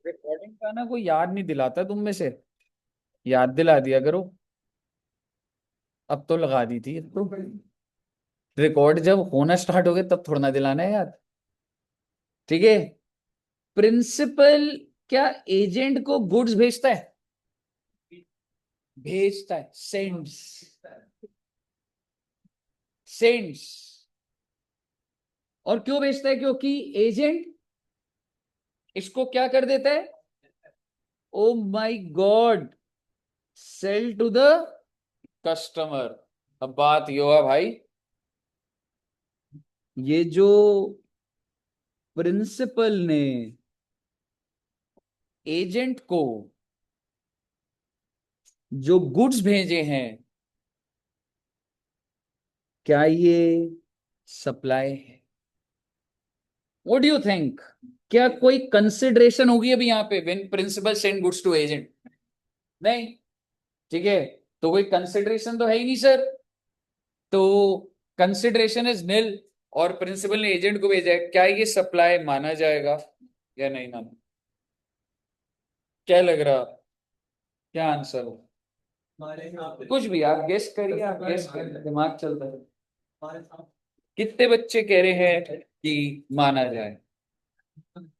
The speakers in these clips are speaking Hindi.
रिकॉर्डिंग का ना कोई याद नहीं दिलाता तुम में से। याद दिला दिया करो। अब तो लगा दी थी तो। रिकॉर्ड जब होना स्टार्ट हो गया तब थोड़ा ना दिलाना है याद। ठीक है। प्रिंसिपल क्या एजेंट को गुड्स भेजता है? भेजता है, सेंड्स। सेंड्स। और क्यों भेजता है? क्योंकि एजेंट इसको क्या कर देता है? Oh my God, sale to the customer. अब बात ये हुआ भाई, ये जो प्रिंसिपल ने एजेंट को जो गुड्स भेजे हैं, क्या ये सप्लाई है? What do you think? क्या कोई कंसिडरेशन होगी अभी यहाँ पे when principal send goods to agent? नहीं। ठीक है। तो कोई कंसिडरेशन तो है ही नहीं सर। तो कंसिडरेशन इज निल। और प्रिंसिपल ने एजेंट को भेजा है, क्या ये सप्लाई माना जाएगा या नहीं माना? क्या लग रहा? क्या आंसर हो? कुछ भी आप गेस करिए, आप गेस करिए, दिमाग चलता है। कितने बच्चे कह रहे हैं कि माना जाए?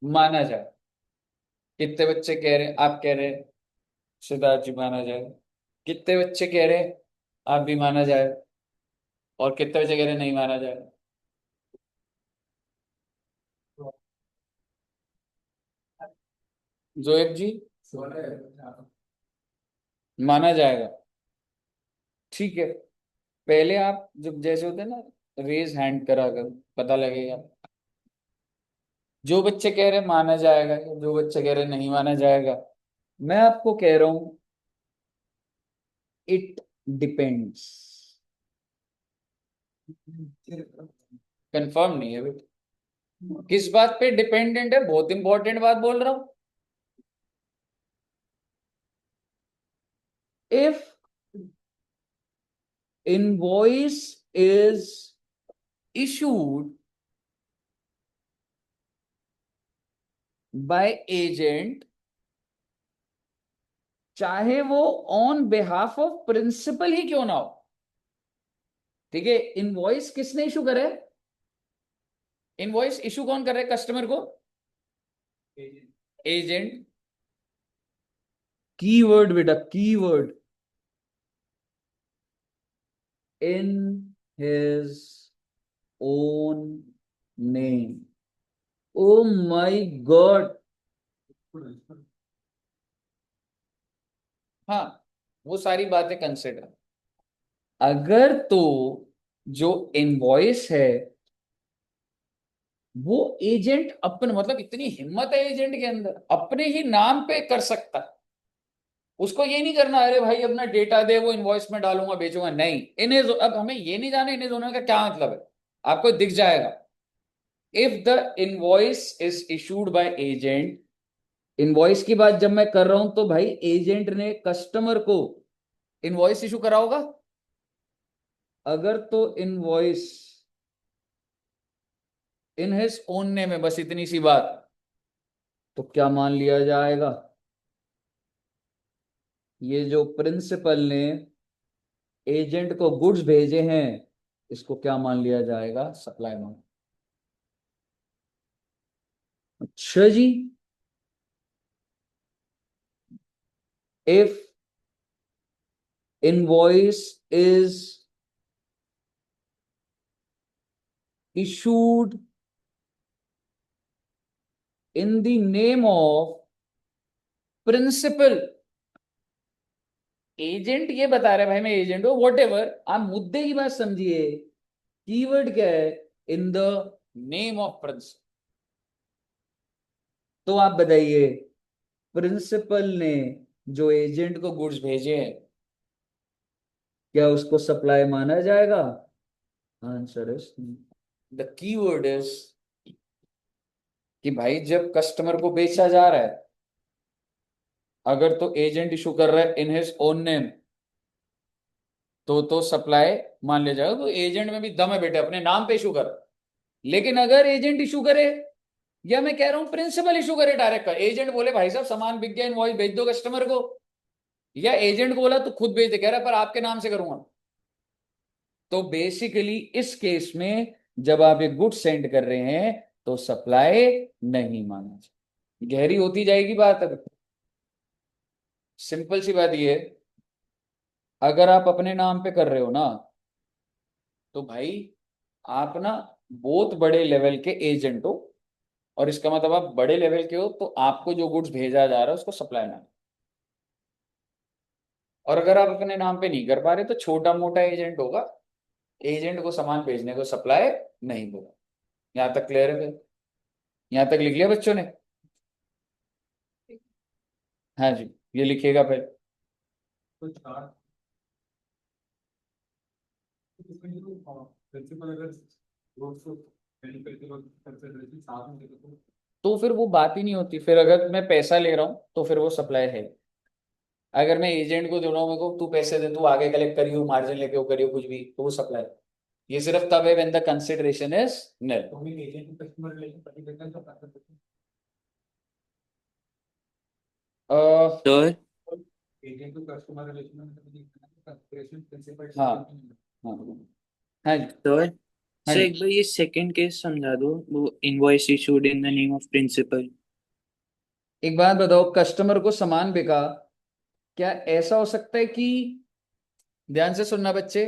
माना जाए। कितने बच्चे कह रहे हैं? आप कह रहे हैं सिद्धार्थ जी माना जाए। कितने बच्चे कह रहे हैं आप भी माना जाए? और कितने बच्चे कह रहे हैं नहीं माना जाए? जोएब जी, माना जाएगा। ठीक है। पहले आप जब जैसे होते हैं ना, रेज हैंड करा कर पता लगेगा। जो बच्चे कह रहे हैं माना जाएगा, जो बच्चे कह रहे हैं नहीं माना जाएगा। मैं आपको कह रहा हूं इट डिपेंड्स। कंफर्म नहीं है बेटा। किस बात पे डिपेंडेंट है? बहुत इंपॉर्टेंट बात बोल रहा हूं। If invoice is issued by agent, चाहे वो ऑन बिहाफ ऑफ प्रिंसिपल ही क्यों ना हो। ठीक है। इनवॉइस किसने इशू करे? इनवॉइस इशू कौन कर रहा है कस्टमर को? एजेंट। कीवर्ड बेटा, keyword. In his own name. O my God. हाँ, वो सारी बातें कंसिडर। अगर तो जो इनवॉइस है वो एजेंट अपने, मतलब इतनी हिम्मत है एजेंट के अंदर, अपने ही नाम पे कर सकता है। उसको ये नहीं करना अरे भाई अपना डेटा दे वो इनवॉइस में डालूंगा बेचूंगा, नहीं। इन्हें अब हमें ये नहीं जाना इन्हें दोनों का क्या मतलब है। आपको दिख जाएगा। If the invoice is issued by agent, invoice की बात जब मैं कर रहा हूं तो भाई एजेंट ने कस्टमर को इनवॉइस इशू करा होगा। अगर तो invoice in his own name है, बस इतनी सी बात, तो क्या मान लिया जाएगा? ये जो प्रिंसिपल ने एजेंट को गुड्स भेजे हैं, इसको क्या मान लिया जाएगा? सप्लाई मान। अच्छा जी। If invoice is issued in the name of principal, agent ये बता रहा है भाई मैं एजेंट हूं, वॉट एवर, आप मुद्दे की बात समझिए। कीवर्ड क्या है? In the name of principal. तो आप बताइए, प्रिंसिपल ने जो एजेंट को गुड्स भेजे हैं, क्या उसको सप्लाई माना जाएगा? Answer is the keyword is कि भाई जब कस्टमर को बेचा जा रहा है, अगर तो एजेंट इशू कर रहा है इन हिज ओन नेम, तो सप्लाई मान लिया जाएगा। तो एजेंट में भी दम है बेटे, अपने नाम पे इशू कर। लेकिन अगर एजेंट इशू करे या मैं कह रहा हूं प्रिंसिपल इशू करे डायरेक्ट, एजेंट बोले भाई साहब सामान बिक गया, इनवॉइस भेज दो कस्टमर को, या एजेंट को बोला तो खुद भेज दे, कह रहा पर आपके नाम से करूंगा। तो बेसिकली इस केस में जब आप एक गुड सेंड कर रहे हैं तो सप्लाई नहीं माना जाए। गहरी होती जाएगी बात। अगर सिंपल सी बात ये है, अगर आप अपने नाम पे कर रहे हो ना, तो भाई आप ना बहुत बड़े लेवल के एजेंट हो, और इसका मतलब आप बड़े लेवल के हो, तो आपको जो गुड्स भेजा जा रहा है उसको सप्लाई ना। और अगर आप अपने नाम पे नहीं कर पा रहे तो छोटा मोटा एजेंट होगा, एजेंट को सामान भेजने को सप्लाई नहीं होगा। यहां तक क्लियर है? यहां तक लिख लिया बच्चों ने? हाँ जी, ये लिखिएगा पहले। तो फिर वो बात ही नहीं होती, फिर अगर मैं पैसा ले रहा हूं तो फिर वो सप्लाई है। अगर मैं एजेंट को दे रहा हूँ, मेरे को तू पैसे दे, तू आगे कलेक्ट करियो, मार्जिन लेके वो करियो कुछ भी, तो वो सप्लाई। ये सिर्फ तब है when the consideration is nil. Sir हाँ हाँ हाँ जी। सर हाँ सर जी, एक बार ये सेकंड केस समझा दो, वो invoice issued in the name of principal. एक बात बताओ, कस्टमर को सामान बिका, क्या ऐसा हो सकता है कि, ध्यान से सुनना बच्चे,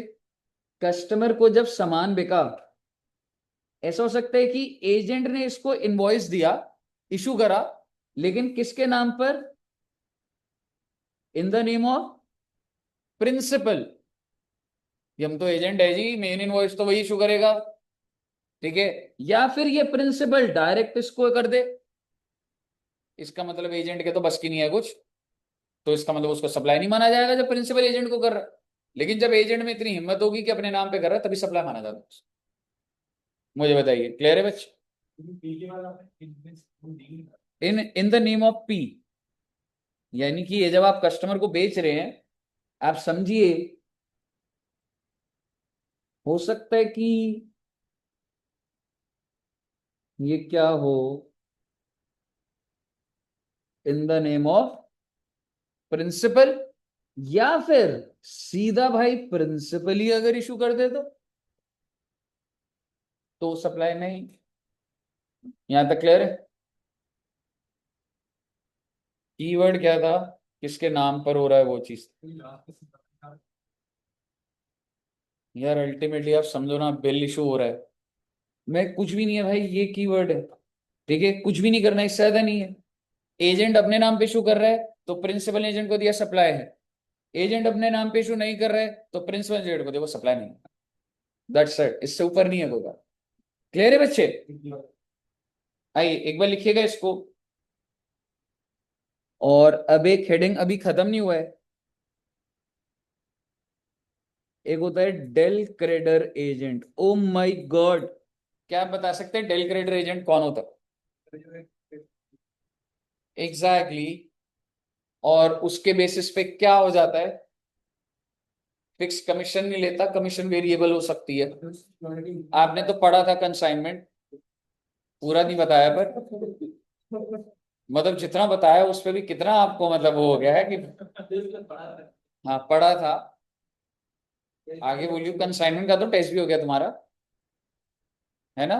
कस्टमर को जब सामान बिका, ऐसा हो सकता है कि एजेंट ने इसको इनवॉइस दिया, इशू करा, लेकिन किसके नाम पर? In the name of principal. हम तो एजेंट है जी, मेन इनवॉइस तो वही इशू करेगा, ठीक है। या फिर ये प्रिंसिपल डायरेक्ट इसको कर दे, इसका मतलब एजेंट के तो बस की नहीं है कुछ, तो इसका मतलब उसको सप्लाई नहीं माना जाएगा जब प्रिंसिपल एजेंट को कर रहा है। लेकिन जब एजेंट में इतनी हिम्मत होगी कि अपने नाम पे कर रहा है, तभी सप्लाई माना जाता है। मुझे बताइए, क्लियर है बच्चे? इन द नेम ऑफ पी, यानी कि ये जब आप कस्टमर को बेच रहे हैं, आप समझिए, हो सकता है कि ये क्या हो, in the name of principal, या फिर सीधा भाई प्रिंसिपल ही अगर इशू कर दे तो सप्लाई नहीं। यहां तक क्लियर है? कीवर्ड क्या था, किसके नाम पर हो रहा है वो चीज। यार अल्टीमेटली आप समझो ना, बिल इशू हो रहा है, मैं कुछ भी नहीं है भाई, ये कीवर्ड है, ठीक है, कुछ भी नहीं करना, इससे ज्यादा नहीं है। एजेंट अपने नाम पे इशू कर रहा है तो प्रिंसिपल एजेंट को दिया सप्लाई है, एजेंट अपने नाम पे इशू नहीं कर रहा है तो प्रिंसिपल एजेंट को देखो सप्लाई नहीं। दैट्स इट, इससे ऊपर नहीं है होगा। क्लियर है बच्चे? आइए एक बार लिखिएगा इसको। और अब एक हेडिंग अभी खत्म नहीं हुआ है, एक होता है del credere agent. Oh my God, क्या आप बता सकते हैं डेल क्रेडर एजेंट कौन होता है? Exactly exactly. और उसके बेसिस पे क्या हो जाता है, फिक्स कमीशन नहीं लेता, कमीशन वेरिएबल हो सकती है। आपने तो पढ़ा था कंसाइनमेंट, पूरा नहीं बताया पर, मतलब जितना बताया उस पे भी कितना आपको मतलब वो हो गया है कि, हाँ पढ़ा था। आगे बोलिए, कंसाइनमेंट का तो टेस्ट भी हो गया तुम्हारा, है ना?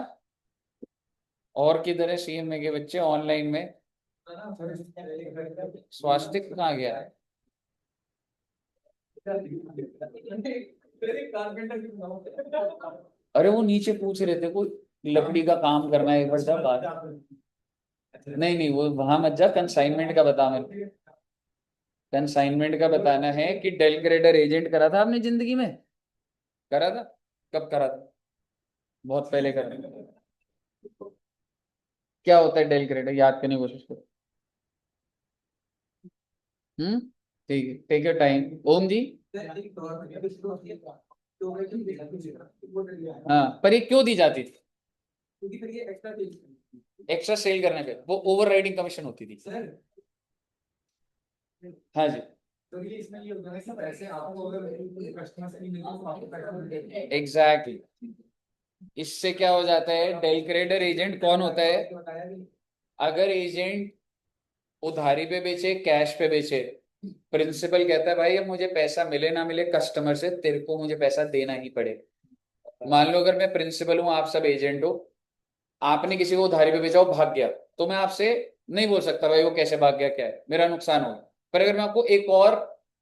और किधर है सीएमए के बच्चे ऑनलाइन में? स्वास्तिक कहाँ गया है? अरे वो नीचे पूछ रहे थे, कोई लकड़ी का काम करना है, एक बार जा बात। नहीं नहीं, वो वहां मत जा, कंसाइनमेंट का बता मेरे। कंसाइनमेंट का बताना है कि डेल ग्रेडर एजेंट करा था आपने जिंदगी में? करा था? कब करा था? बहुत पहले करा था। क्या होता है डेल ग्रेडर, याद करने की कोशिश करो। हम्म, ठीक है, टेक योर टाइम। ओम जी, हाँ पर ये क्यों दी जाती थी? एक्स्ट्रा सेल करने पे वो ओवर राइडिंग कमीशन होती थी। हाँ जी, एग्जैक्टली exactly. इससे क्या हो जाता है, डेल क्रेडिटर एजेंट कौन होता है? अगर एजेंट उधारी पे बेचे, कैश पे बेचे, प्रिंसिपल कहता है भाई अब मुझे पैसा मिले ना मिले कस्टमर से, तेरे को मुझे पैसा देना ही पड़ेगा। मान लो अगर मैं प्रिंसिपल हूं, आप सब एजेंट हो, आपने किसी को उधारी पे बेचा, वो भाग गया, तो मैं आपसे नहीं बोल सकता भाई वो कैसे भाग गया, क्या है, मेरा नुकसान होगा। पर अगर मैं आपको एक और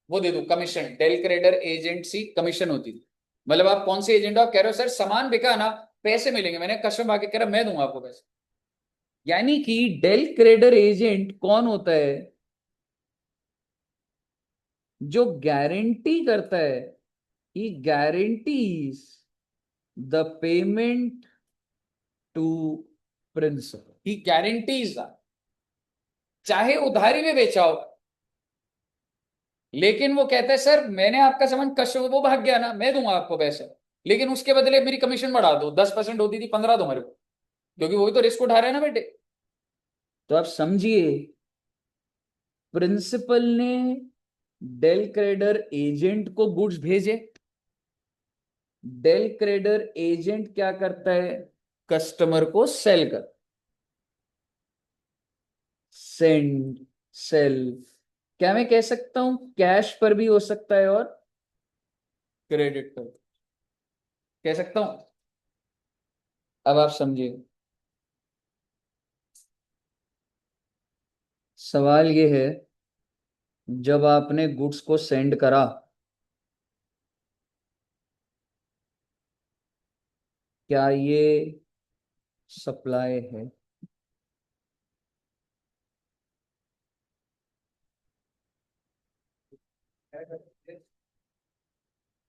वो दे दूं, commission, del creditor agency commission होती थी। मतलब आप कौन से एजेंट हो, आप कह रहे हो सर सामान बिका ना, पैसे मिलेंगे, मैंने कस्टमर भाग के कह रहा मैं दूंगा आपको पैसे। यानी कि डेल क्रेडिटर एजेंट कौन होता है? जो गारंटी करता है, he guarantees the payment to principal, he guarantees, चाहे उधारी में बेचा हो, लेकिन वो कहता है सर मैंने आपका सामान कस्टमर, वो भाग गया ना, मैं दूंगा आपको पैसे, लेकिन उसके बदले मेरी कमीशन बढ़ा दो, 10% होती थी 15 दो मेरे को, क्योंकि वही तो रिस्क उठा रहे हैं ना बेटे। तो आप समझिए, प्रिंसिपल ने डेल क्रेडिटर एजेंट को गुड्स भेजे, डेल क्रेडिटर एजेंट क्या करता है, कस्टमर को सेल कर, सेंड, सेल, क्या मैं कह सकता हूं कैश पर भी हो सकता है और क्रेडिट पर कह सकता हूं। अब आप समझिए, सवाल ये है, जब आपने गुड्स को सेंड करा, क्या ये सप्लाई है?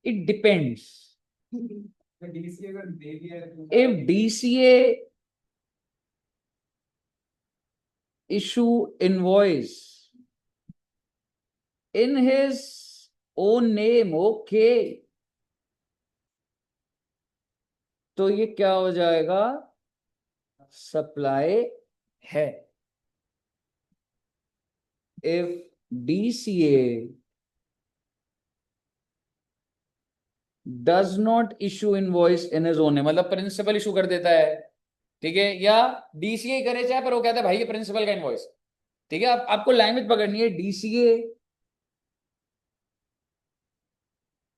It depends. डीसीए अगर दे दिया है, if DCA issue invoice in his own name, okay, तो ये क्या हो जाएगा, सप्लाई है। If DCA does not issue invoice in his own name, मतलब प्रिंसिपल इशू कर देता है, ठीक है, या डीसीए करे चाहे, पर वो कहता है भाई ये प्रिंसिपल का इनवॉइस, ठीक है, आप आपको लैंग्वेज पकड़नी है, DCA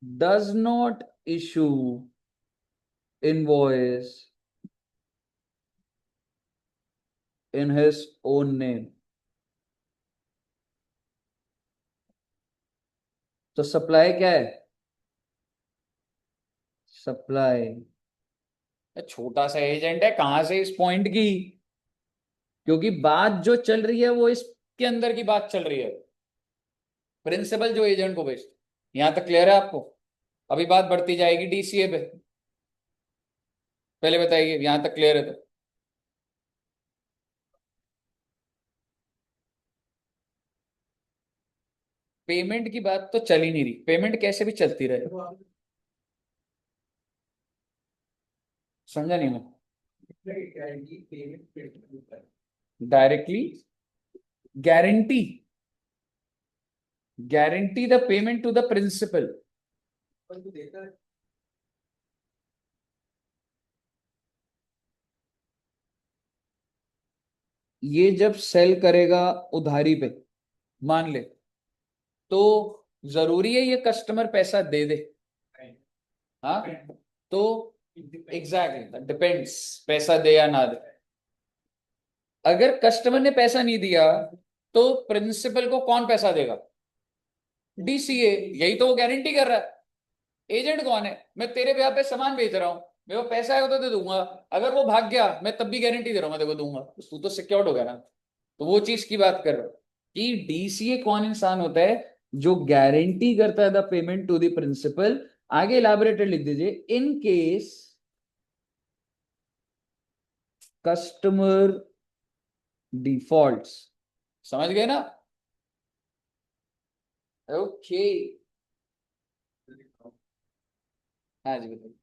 does not issue invoice in his own name, तो सप्लाई क्या है, सप्लाई। छोटा सा एजेंट है, कहां से इस पॉइंट की, क्योंकि बात जो चल रही है वो इसके अंदर की बात चल रही है, प्रिंसिपल जो एजेंट को भेज, यहां तक क्लियर है आपको? अभी बात बढ़ती जाएगी डीसीए पे, पहले बताइए यहां तक क्लियर है तो। पेमेंट की बात तो चल ही नहीं रही, पेमेंट कैसे भी चलती रहे, समझा नहीं मैं? Directly guarantee, guarantee the payment to the principal. ये जब सेल करेगा उधारी पे, मान ले, तो जरूरी है ये कस्टमर पैसा दे दे? हाँ, तो एग्जैक्टली डिपेंड्स, पैसा दे या ना दे। अगर कस्टमर ने पैसा नहीं दिया, तो प्रिंसिपल को कौन पैसा देगा, डीसीए, यही तो वो गारंटी कर रहा है। एजेंट कौन है, मैं तेरे पे यहाँ पे सामान बेच रहा हूँ, मेरे को पैसा आएगा तो दे दूंगा, अगर वो भाग गया मैं तब भी गारंटी दे रहा हूँ मैं तेरे को दूंगा, तो तू तो सिक्योर्ड हो गया ना। तो वो चीज की बात कर रहा हूँ कि डीसीए कौन इंसान होता है, जो गारंटी करता है the payment to the principal. आगे इलाबोरेटेड लिख दीजिए, इन केस कस्टमर डिफॉल्ट्स, समझ गए ना? ओके, हाँ जी बताइए।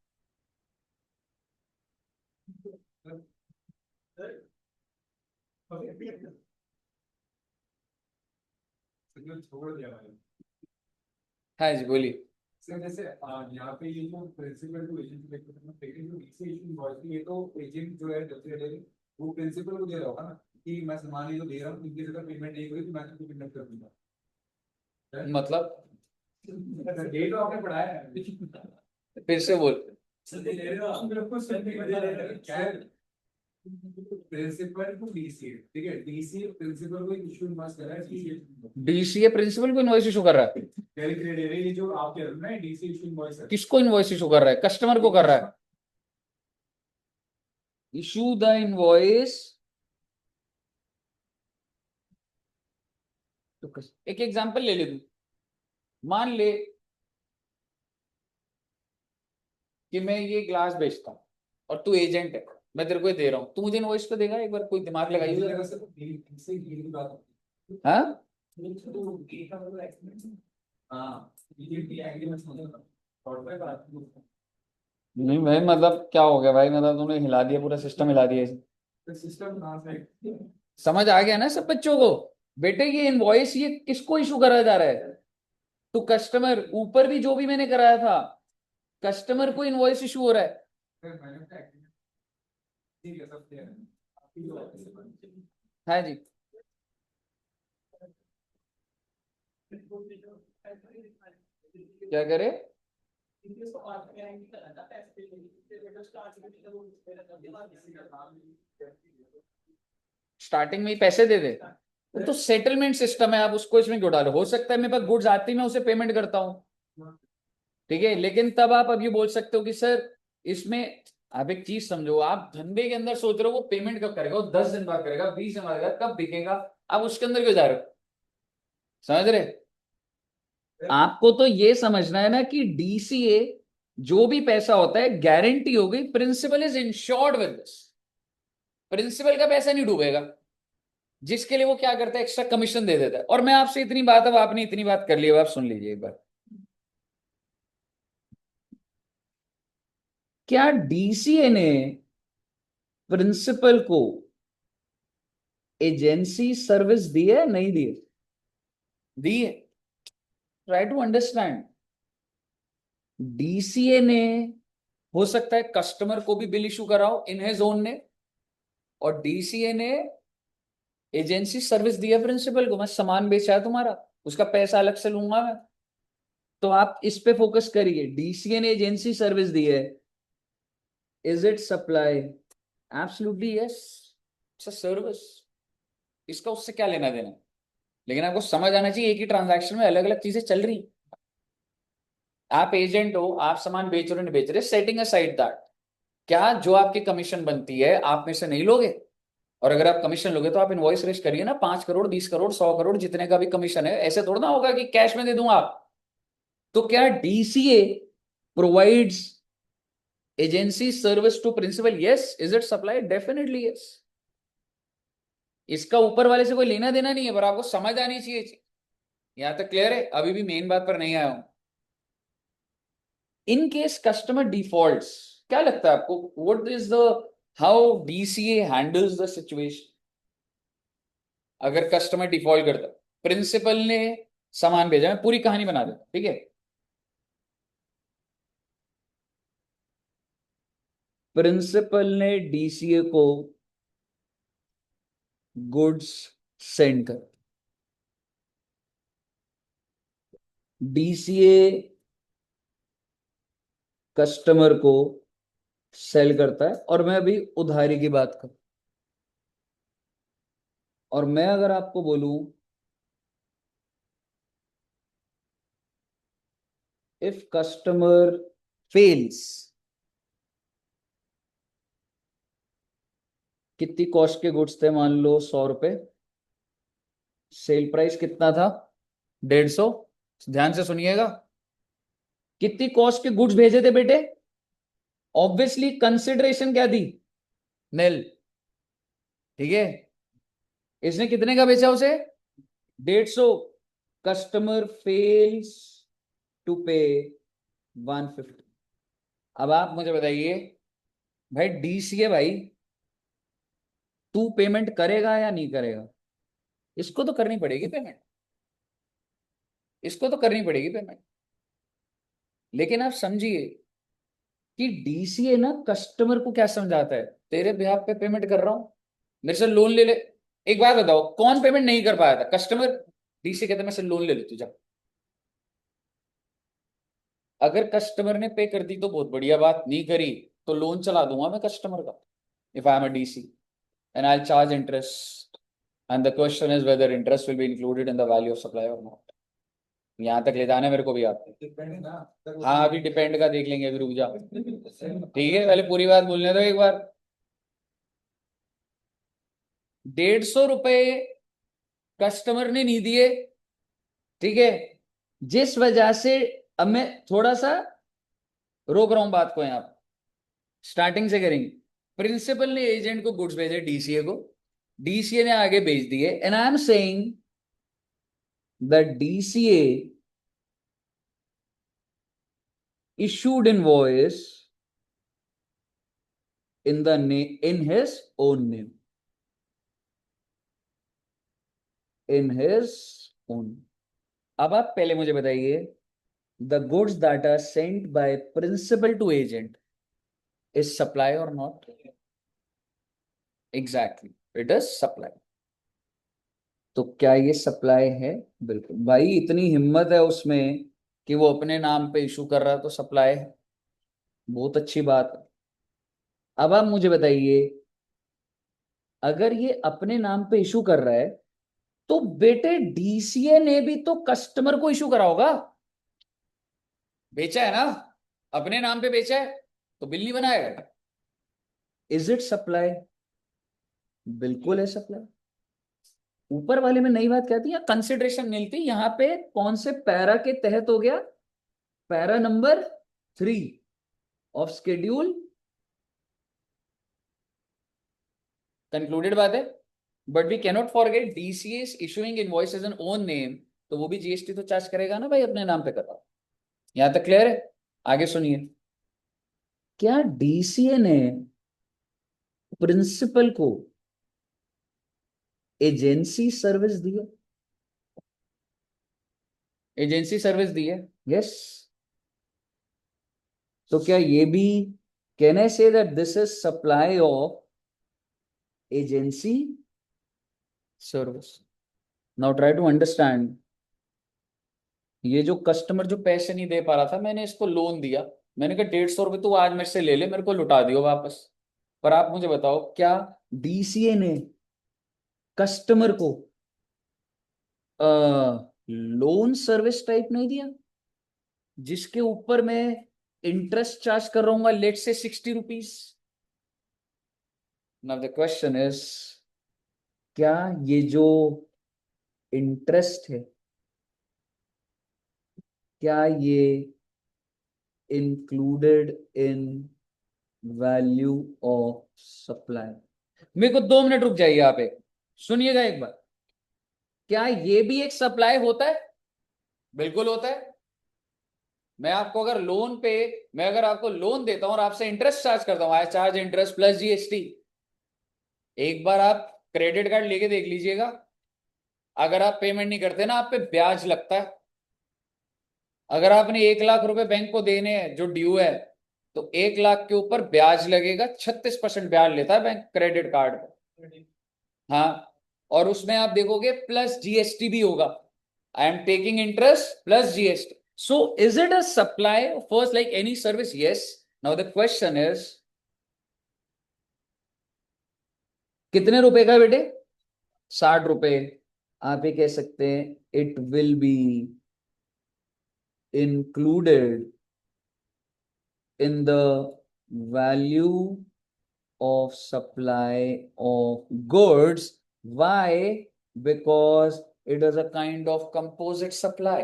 हाँ जी बोलिए। सर जैसे यहाँ पे ये जो प्रिंसिपल टू एजेंट लेकिन जो डीसी इशू इनवॉइस ये तो एजेंट जो है वो प्रिंसिपल को दे रहा होगा ना कि मैं सामान ये जो दे रहा हूँ इनकी अगर पेमेंट नहीं हुई तो मैं तुमको पेमेंट कर दूंगा। मतलब ये तो आपने पढ़ाया है। फिर से बोल। प्रिंसिपल टू डीसी, ठीक है, डीसी प्रिंसिपल को इशू इनवॉइस कर रहा है, डीसीए प्रिंसिपल को इनवॉइस इशू कर रहा है। ये जो आप कह रहे हो ना डीसी इशू इनवॉइस है, किसको इनवॉइस इशू कर रहा है? कस्टमर को कर रहा है। Issue the invoice. एक एग्जांपल ले ले तू। मान ले कि मैं ये ग्लास बेचता हूँ और तू एजेंट है, मैं तेरे को ये दे रहा हूँ, तू मुझे इनवॉइस तो देगा? एक बार कोई दिमाग लगाइए। हाँ नहीं भाई, मतलब क्या हो गया भाई? मतलब तूने हिला दिया, पूरा सिस्टम हिला दिया। समझ आ गया ना सब बच्चों को? बेटे ये इनवॉइस ये किसको इशू कराया जा रहा है? तो कस्टमर, ऊपर भी जो भी मैंने कराया था, कस्टमर को इनवॉइस इशू हो रहा है। हाँ जी। क्या करे? स्टार्टिंग में ही पैसे दे दे तो सेटलमेंट सिस्टम है, आप उसको इसमें क्यों डालो? हो सकता है मेरे पास गुड्स आती मैं उसे पेमेंट करता हूँ, ठीक है, लेकिन तब आप अब ये बोल सकते हो कि सर इसमें, आप एक चीज समझो, आप धंधे के अंदर सोच रहे हो वो पेमेंट कब करेगा, वो 10 दिन बाद करेगा, 20 दिन बाद करेगा, कब बिकेगा, आप उसके अंदर क्यों जा रहे हो? समझ रहे? आपको तो ये समझना है ना कि डीसीए जो भी पैसा होता है गारंटी हो गई, principal is insured with this, principal का पैसा नहीं डूबेगा, जिसके लिए वो क्या करता है, एक्स्ट्रा कमीशन दे देता है। और मैं आपसे इतनी बात, अब आपने इतनी बात कर ली, अब आप सुन लीजिए एक बार। क्या डीसीए ने प्रिंसिपल को एजेंसी सर्विस दी है? नहीं दी है? दी है। Try to understand. डीसीए ने, हो सकता है कस्टमर को भी बिल इशू कराओ इन हिज ओन ने, और डीसीए ने एजेंसी सर्विस दी है प्रिंसिपल को, मैं सामान बेचा है तुम्हारा, उसका पैसा अलग से लूंगा मैं। तो आप इस पे फोकस करिए, डीसीए ने एजेंसी सर्विस दी है, is it supply? Absolutely yes, it's a service. इसका उससे क्या लेना देना? लेकिन आपको समझ आना चाहिए एक ही ट्रांजैक्शन में अलग अलग चीजें चल रही। आप एजेंट हो, आप सामान बेच रहे हो नहीं बेच रहे, सेटिंग असाइड दैट, क्या जो आपकी कमीशन बनती है आप में से नहीं लोगे? और अगर आप कमीशन लोगे तो आप इनवॉइस रेज करिए ना, 5 करोड़, 20 करोड़, 100 करोड़, जितने का भी कमीशन है। ऐसे थोड़ा ना होगा कि कैश में दे दूंगा आप। तो क्या DCA provides agency service to principal? Yes. Is it supply? Definitely yes. इसका ऊपर वाले से कोई लेना देना नहीं है, पर आपको समझ आनी चाहिए। यहां तक क्लियर है? अभी भी मेन बात पर नहीं आया हूं। इन केस कस्टमर डिफॉल्ट्स, क्या लगता है आपको, what is the, how DCA handles the situation? अगर कस्टमर डिफॉल्ट करता, प्रिंसिपल ने सामान भेजा, मैं पूरी कहानी बना देता, ठीक है। प्रिंसिपल ने डीसीए को गुड्स सेंड कर, डीसीए कस्टमर को सेल करता है, और मैं अभी उधारी की बात करूं, और मैं अगर आपको बोलूं, इफ कस्टमर फेल्स, कितनी कॉस्ट के गुड्स थे? मान लो 100 रुपए, सेल प्राइस कितना था? 150। ध्यान से सुनिएगा, कितनी कॉस्ट के गुड्स भेजे थे बेटे? ऑब्वियसली कंसिडरेशन क्या दी? नेल, ठीक है। इसने कितने का बेचा उसे? 150। कस्टमर फेल्स टू पे 150। अब आप मुझे बताइए भाई, डीसीए भाई, तू पेमेंट करेगा या नहीं करेगा? इसको तो करनी पड़ेगी पेमेंट, इसको तो करनी पड़ेगी पेमेंट। लेकिन आप समझिए कि डीसीए ना कस्टमर को क्या समझाता है, तेरे बिहाफ पे पेमेंट कर रहा हूं, मेरे से लोन ले ले। एक बात बताओ, कौन पेमेंट नहीं कर पाया था? कस्टमर। डीसीए कहता है मेरे से लोन ले ले तुझे। अगर कस्टमर ने पे कर दी तो बहुत बढ़िया बात, नहीं करी तो लोन चला दूंगा मैं कस्टमर का, if I am a DC, and I charge interest, and the question is whether interest will be included in the value of supply और नॉट। यहां तक ले जाना है मेरे को भी आपको। डिपेंड है ना। हाँ अभी डिपेंड का देख लेंगे, अभी रुक जा, ठीक है पहले पूरी बात बोलने दो एक बार। 150 रुपए कस्टमर ने नहीं दिए, ठीक है, जिस वजह से, अब मैं थोड़ा सा रोक रहा हूं बात को यहां पर, स्टार्टिंग से करेंगे। प्रिंसिपल ने एजेंट को गुड्स भेजे डीसीए को, डीसीए ने आगे भेज दिए, and I am saying the DCA issued invoice in the name, in his own name, in his own। अब आप पहले मुझे बताइए, the goods that are sent by principal to agent is supply or not? Exactly, it is supply। तो क्या ये सप्लाई है? बिल्कुल भाई, इतनी हिम्मत है उसमें कि वो अपने नाम पे इशू कर रहा है तो सप्लाई है, बहुत अच्छी बात है। अब आप मुझे बताइए, अगर ये अपने नाम पे इशू कर रहा है तो बेटे डीसीए ने भी तो कस्टमर को इशू करा होगा, बेचा है ना, अपने नाम पे बेचा है तो बिल नहीं बनाएगा। Is it supply? बिल्कुल है सप्लाई। ऊपर वाले में नई बात क्या थी, कंसिडरेशन मिलती, यहां पे कौन से पैरा के तहत हो गया? Para number 3 of schedule, concluded बात है। But we cannot forget DCA is issuing invoices in own name, तो वो भी जीएसटी तो चार्ज करेगा ना भाई, अपने नाम पे कर रहा। यहां तक क्लियर है? आगे सुनिए, क्या डीसीए ने प्रिंसिपल को एजेंसी सर्विस दी है? एजेंसी सर्विस दी है, यस। तो क्या ये भी, can I say that this is supply of agency service? Now try to understand. ये जो कस्टमर जो पैसे नहीं दे पा रहा था, मैंने इसको लोन दिया, मैंने कहा 150 रुपये तू आज मेरे से ले ले, मेरे को लुटा दियो वापस। पर आप मुझे बताओ, क्या डीसीए ने कस्टमर को लोन सर्विस टाइप नहीं दिया, जिसके ऊपर मैं इंटरेस्ट चार्ज कर रहा हूँ लेट से 60 rupees? Now the question is, क्या ये जो इंटरेस्ट है, क्या ये included in value of supply? मेरे को 2 मिनट रुक जाइए आप, एक सुनिएगा एक बार। क्या ये भी एक सप्लाई होता है? बिल्कुल होता है। मैं आपको अगर लोन पे, मैं अगर आपको लोन देता हूं और आपसे इंटरेस्ट चार्ज करता हूं, आई चार्ज इंटरेस्ट प्लस जीएसटी। एक बार आप क्रेडिट कार्ड लेके देख लीजिएगा, अगर आप पेमेंट नहीं करते ना, आप पे ब्याज लगता है। अगर आपने 1 लाख रुपए बैंक को देने हैं जो ड्यू है, तो 1 लाख के ऊपर ब्याज लगेगा, 36% ब्याज लेता है बैंक क्रेडिट कार्ड पे। हाँ, और उसमें आप देखोगे प्लस जीएसटी भी होगा। I am taking interest plus GST. So is it a supply first like any service? Yes. Now the question is, कितने रुपए का बेटे? 60 रुपए। आप ये कह सकते हैं it will be included in the value of supply of goods. Why? Because it is a kind of composite supply।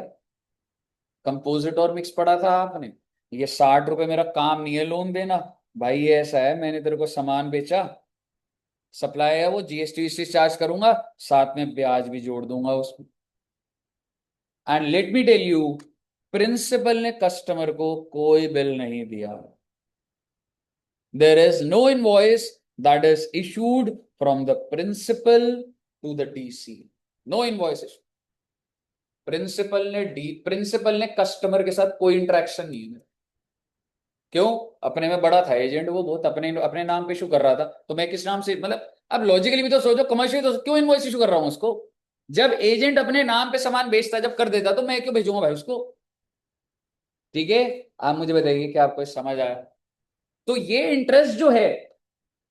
Composite और मिक्स पढ़ा था आपने। ये 60 रुपए मेरा काम नहीं है लोन देना भाई, ये ऐसा है, मैंने तेरे को सामान बेचा, सप्लाई है, वो जीएसटी चार्ज करूंगा, साथ में ब्याज भी जोड़ दूंगा उसमें। And let me tell you, principal ने कस्टमर को कोई बिल नहीं दिया। There is no invoice that is issued from the principal to the DC. No invoice issued. Principal ने कस्टमर के साथ कोई इंटरेक्शन नहीं है। क्यों? अपने में बड़ा था एजेंट, वो बहुत अपने अपने नाम पे इशू कर रहा था, तो मैं किस नाम से, मतलब अब लॉजिकली भी तो सोचो, कमर्शियली तो क्यों इनवॉइस इशू कर रहा हूं उसको? जब एजेंट अपने नाम पे सामान बेचता, जब कर देता, तो मैं क्यों भेजूंगा भाई उसको? ठीक है, आप मुझे बताइए कि आपको समझ आया? तो ये इंटरेस्ट जो है,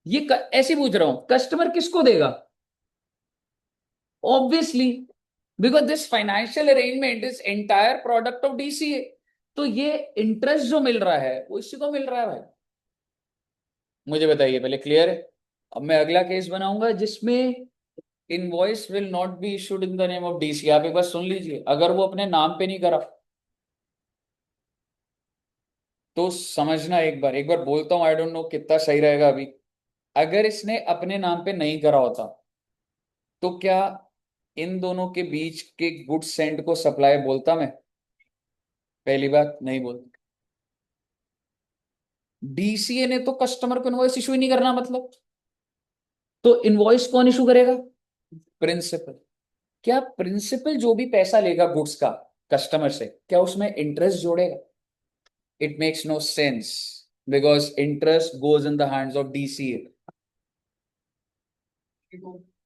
ये ऐसे पूछ रहा हूं, कस्टमर किसको देगा? Obviously, because this financial arrangement is entire product of DCA. तो ये इंटरेस्ट जो मिल रहा है वो इसी को मिल रहा है भाई। मुझे बताइए पहले, क्लियर है? अब मैं अगला केस बनाऊंगा जिसमें invoice will not be issued in the name of DC. आप एक बार सुन लीजिए, अगर वो अपने नाम पे नहीं करा तो समझना, एक बार बोलता हूं, आई डोंट नो कितना सही रहेगा अभी। अगर इसने अपने नाम पे नहीं करा होता तो क्या इन दोनों के बीच के गुड सेंड को सप्लाई बोलता मैं? पहली बात नहीं बोलता। डीसीए ने तो कस्टमर को इनवॉइस इशू ही नहीं करना, मतलब तो इनवॉइस कौन इशू करेगा? प्रिंसिपल। क्या प्रिंसिपल जो भी पैसा लेगा गुड्स का कस्टमर से, क्या उसमें इंटरेस्ट जोड़ेगा? It makes no sense, because interest goes in the hands of DCA.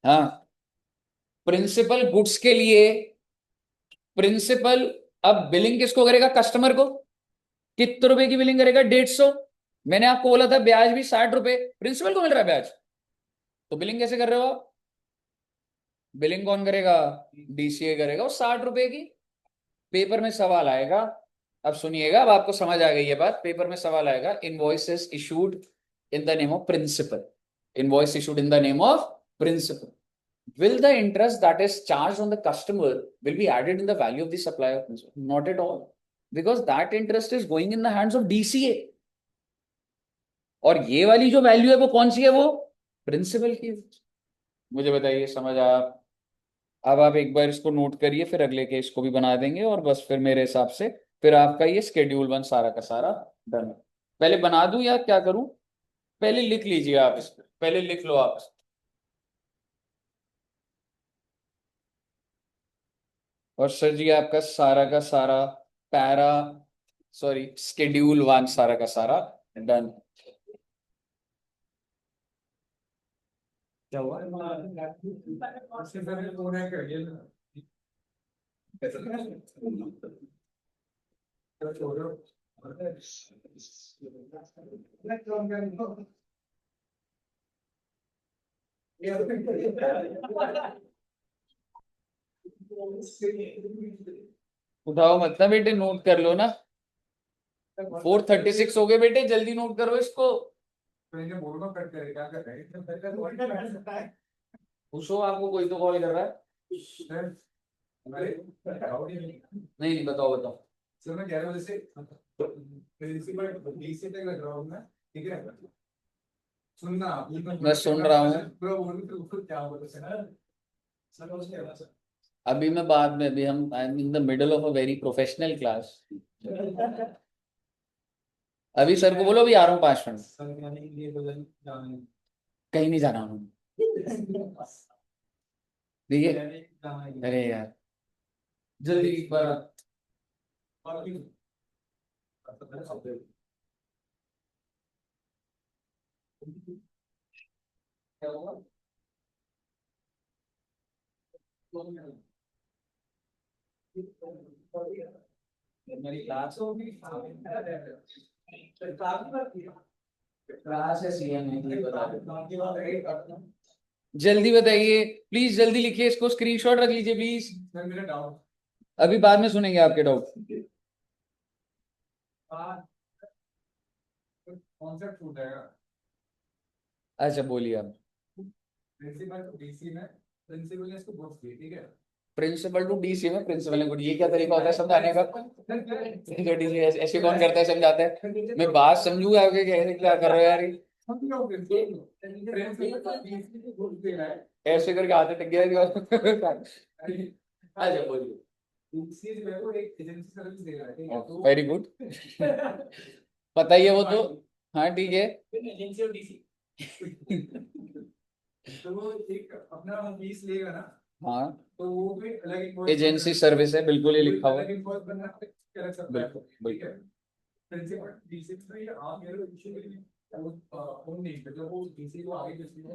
हाँ, प्रिंसिपल गुड्स के लिए, प्रिंसिपल अब बिलिंग किसको करेगा? कस्टमर को। कितने रुपए की बिलिंग करेगा? 150। मैंने आपको बोला था ब्याज भी 60 रुपए, प्रिंसिपल को मिल रहा है ब्याज, तो बिलिंग कैसे कर रहे हो आप? बिलिंग कौन करेगा? डीसीए करेगा। वो 60 रुपए की, पेपर में सवाल आएगा। अब सुनिएगा, अब आपको समझ आ गई ये बात। पेपर में सवाल आएगा, invoices issued in the name of principal, invoice issued in the name of principal, will the interest that is charged on the customer will be added in the value of the supply of principal? Not at all, because that interest is going in the hands of DCA। और ये वाली जो वैल्यू है वो कौन सी है? वो प्रिंसिपल की। मुझे बताइए, समझ आया? अब आप एक बार इसको नोट करिए, फिर अगले केस को भी बना देंगे, और बस फिर मेरे हिसाब से फिर आपका ये शेड्यूल 1 सारा का सारा डन है। पहले बना दूं या क्या करूं? पहले लिख लीजिए आप इसको, पहले लिख लो आप। और सर जी आपका सारा का सारा पैरा, सॉरी शेड्यूल 1 सारा का सारा डन। क्या हुआ? उससे पहले कौन है कर दिया? तो छोड़ो। उठाओ मत ना बेटे, नोट कर लो ना। 436 हो गए बेटे, जल्दी नोट करो इसको। तो इन्हें बोलो कट करे, क्या कर रहे हैं? पूछो, आपको कोई तो कॉल कर रहा है। अरे नहीं नहीं, बताओ बताओ। सर मैं कह रहा हूँ, जैसे प्रिंसिपल डीसी तक लग रहा हूँ मैं, ठीक है? सुनना आप, मैं सुन रहा हूँ। पूरा बोलूं तो खुद क्या बोलो सर? सर कुछ कह रहा सर। अभी मैं बाद में, अभी हम I am in the middle of a very professional class. अभी सर को बोलो अभी आ रहा हूँ 5 मिनट। सर मैंने ये बदल जाने कहीं नहीं जाना हूँ। ठीक है, जाना है। अरे यार जल्दी एक बार। क्या हुआ? मेरी क्लास होगी, क्लास है सीएम में, जल्दी बताइए प्लीज, जल्दी लिखिए इसको, स्क्रीनशॉट रख लीजिए प्लीज। सर मेरा डाउट अभी बाद में सुनेंगे आपके डाउट। कॉन्सेप्ट छूट जाएगा। अच्छा बोलिए आप। प्रिंसिपल डीसी में प्रिंसिपल ने इसको बुक्स दी, ठीक है? प्रिंसिपल टू डीसी में प्रिंसिपल ने, ये क्या तरीका होता है समझाने का? डीसी ऐसे कौन करता है, समझाता है? मैं बात समझूंगा आपके, कैसे क्या कर रहे हो यार ये? ऐसे करके हाथ टिक गया। अच्छा बोलिए। वेरी गुड, पता ही है वो तो। हाँ ठीक है। तो वो एक अपना फीस लेगा ना, हाँ तो वो भी अलग invoice एजेंसी बनना है। सर्विस है, बिल्कुल ये कोई लिखा हुआ अलग है। invoice बनना है, कोई अलग supply बिल्कुल है, ठीक बिल्कुल। है। प्रिंसिपल डीसी में ये आप मेरे को इशू करिए वो नहीं पे जब वो डीसी को आगे जैसे वो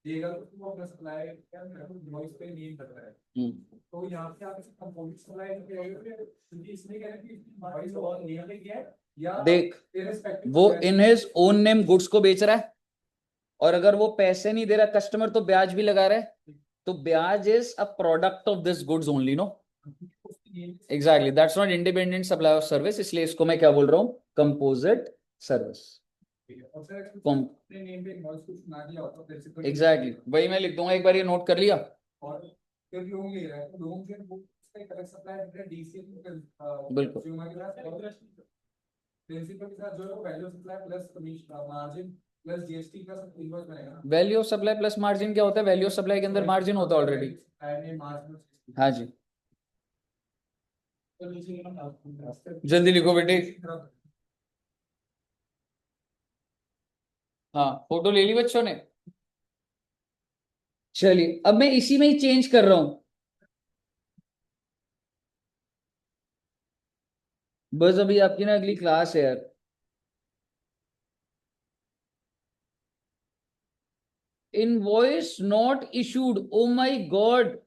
देगा तो वो अपना सप्लाई क्या इनवॉइस पे नेम करता है। तो यहाँ पे आप इसे कंपोनेंट सप्लाई क्योंकि इसमें क्या है कि इनवॉइस और नेम पे क्या है या देख, irrespective वो of that, in his own name goods को बेच रहा है, और अगर वो पैसे नहीं दे रहा कस्टमर तो ब्याज भी लगा रहा है, तो ब्याज is a product of this goods only, no? Exactly, that's not independent supply of service, इसलिए इसको मैं क्या बोल रहा हूँ, कंपोजिट सर्विस। और सर अपने नेम पे इनवॉइस कुछ ना दिया होता प्रिंसिपल एग्जैक्टली, वही मैं लिख दूंगा, एक बार ये नोट कर लिया। और फिर लोग ले रहा है तो लोगों से वो उसका एक अलग सप्लाई है डीसी बिल्कुल। कंज्यूमर के साथ प्रिंसिपल के साथ जो है वो value supply plus commission margin plus GST का सब इनवॉइस बनेगा ना। Value of supply plus margin क्या होता है? वैल्यू ऑफ सप्लाई के अंदर मार्जिन होता है ऑलरेडी। हाँ जी, जल्दी लिखो बेटे। हाँ, फोटो ले ली बच्चों ने? चलिए, अब मैं इसी में ही चेंज कर रहा हूं, बस अभी आपकी ना अगली क्लास है यार। Invoice not issued, O my God.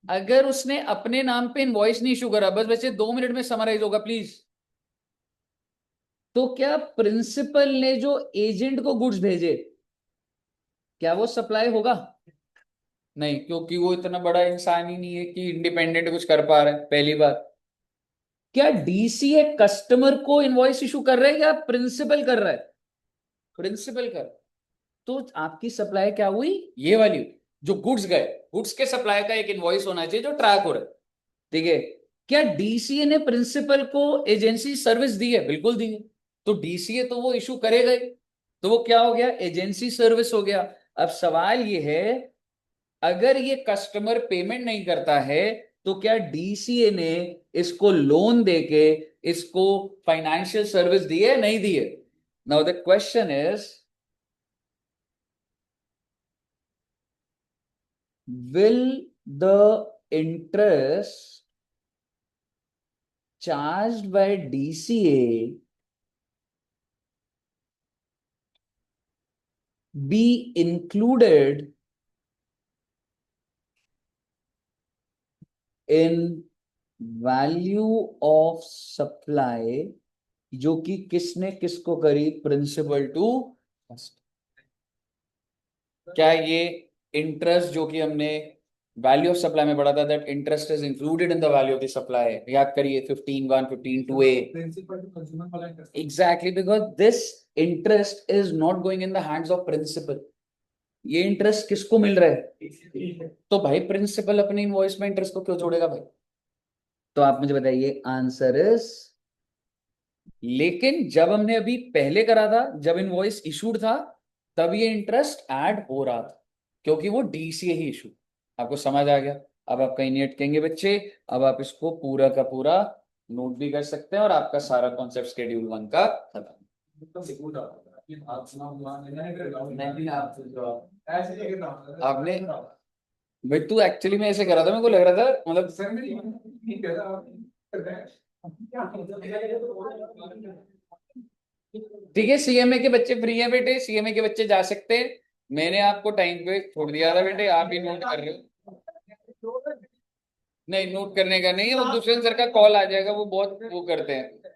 अगर उसने अपने नाम पे इनवॉइस नहीं इशू करा, बस बच्चे 2 मिनट में समराइज होगा प्लीज, तो क्या प्रिंसिपल ने जो एजेंट को गुड्स भेजे, क्या वो सप्लाई होगा? नहीं, क्योंकि वो इतना बड़ा इंसान ही नहीं है कि इंडिपेंडेंट कुछ कर पा रहा है, पहली बात। क्या डीसीए कस्टमर को इनवॉइस इशू कर रहा है या प्रिंसिपल कर रहा है? प्रिंसिपल कर। तो आपकी सप्लाई क्या हुई? ये वाली, जो गुड्स गए, गुड्स के सप्लाई का एक इनवॉइस होना चाहिए जो ट्रैक हो रहा है, ठीक है? क्या डीसीए ने प्रिंसिपल को एजेंसी सर्विस दी है? बिल्कुल दी है। तो डीसीए तो वो इशू करेगा ही, तो वो क्या हो गया? एजेंसी सर्विस हो गया। अब सवाल ये है, अगर ये कस्टमर पेमेंट नहीं करता है तो क्या डीसीए ने इसको लोन देके इसको फाइनेंशियल सर्विस दी है, नहीं दी है? Now the question is, will the interest charged by DCA be included in value of supply, जो कि किसने किसको करी? Principal to customer. क्या ये इंटरेस्ट जो कि हमने वैल्यू ऑफ सप्लाई में पढ़ा था, that interest is included in the value of the supply, याद करिए 15(1), 15(2)(a). प्रिंसिपल टू कंज्यूमर वाला interest exactly, because this interest is not going in the hands of principal. ये इंटरेस्ट किसको मिल रहा है? तो भाई प्रिंसिपल अपने इनवॉइस में इंटरेस्ट को क्यों जोड़ेगा भाई? तो आप मुझे बताइए, आंसर इज, लेकिन जब हमने अभी पहले करा था, जब इनवॉइस इशूड था, तब ये इंटरेस्ट ऐड हो रहा था, क्योंकि वो डीसीए ही इशू। आपको समझ आ गया? अब आप कहीं नहीं अटकेंगे बच्चे, अब आप इसको पूरा का पूरा नोट भी कर सकते हैं, और आपका सारा कॉन्सेप्ट शेड्यूल 1 का खत्म। आपने, भाई तू एक्चुअली में ऐसे करा था, मेरे को लग रहा था, मतलब सर मेरी ठीक है ठीक है, सीएमए के बच्चे फ्री हैं बेटे, सीएमए के बच्चे जा सकते हैं। मैंने आपको टाइम पे छोड़ दिया था बेटे, आप ही नोट कर रहे हो। नहीं, नोट करने का नहीं है, वो दूसरे सर का कॉल आ जाएगा, वो बहुत वो करते हैं।